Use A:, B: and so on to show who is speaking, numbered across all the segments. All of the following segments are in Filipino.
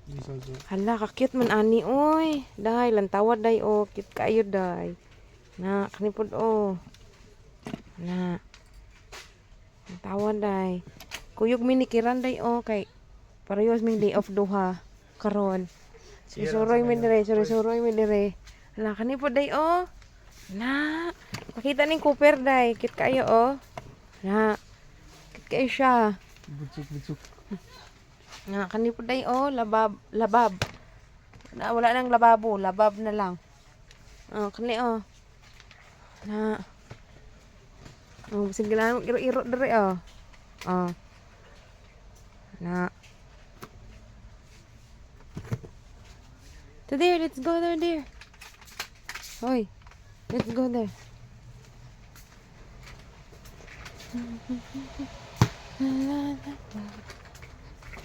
A: This also.
B: Hala, kakit man ani oy. Day, lantawad day o. Cute kayo day. Na, kanipod o. Na. Lantawad day. Kuyog minikiran day o. Kay, parehas ming day off duha. Karon. Sururoy mi dire, sururoy mi dire. Hala, kanipod day o. Na. Pakita ning Cooper day. Cute kayo o. Na. Cute kayo siya.
A: Butsuk.
B: Nga, kanipod day o. Labab. Na, wala nang lababo. Labab na lang. Oh, kani o. Na. Oh, sige lang. Iro-iro dire o. Oh. Na. To there, let's go there. Hoy. Let's go there.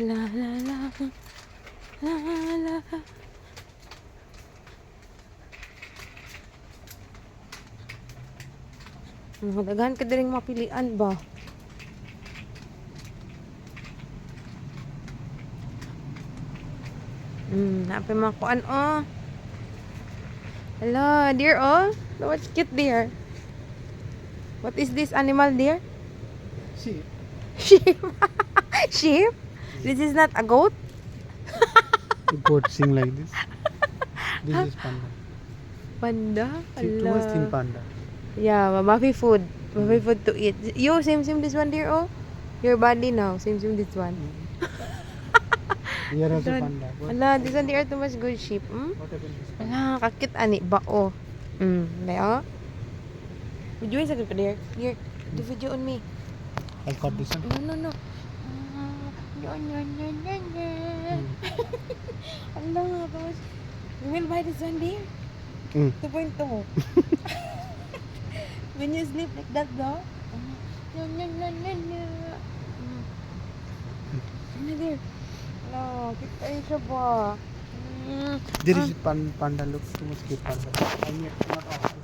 B: La la la. La la la. Daghan ka diring mapilian ba? Napay mga kuan oh. Hello, dear oh. What's cute dear? What is this animal dear?
A: See.
B: Sheep. Sheep? This is not a goat?
A: The goat sing like this. This is panda.
B: Panda?
A: See, too much thin panda.
B: Yeah, Mafi food. Mafi food to eat. You, same this one dear oh. Your body now, same this one.
A: Here also
B: Done.
A: panda.
B: Ala, this one dear too much good sheep.
A: What happened to this panda?
B: Ala, kakit ani ba oh. Dayo. Video sa ka dear. Here, do video on me.
A: I'll cut this one.
B: No. Allah, guys. We will buy this one dear. 2.2. When you sleep like that, though. Ano dear? Hello, kita siya ba?
A: There is panda looks too much cute panda. I mean, not all.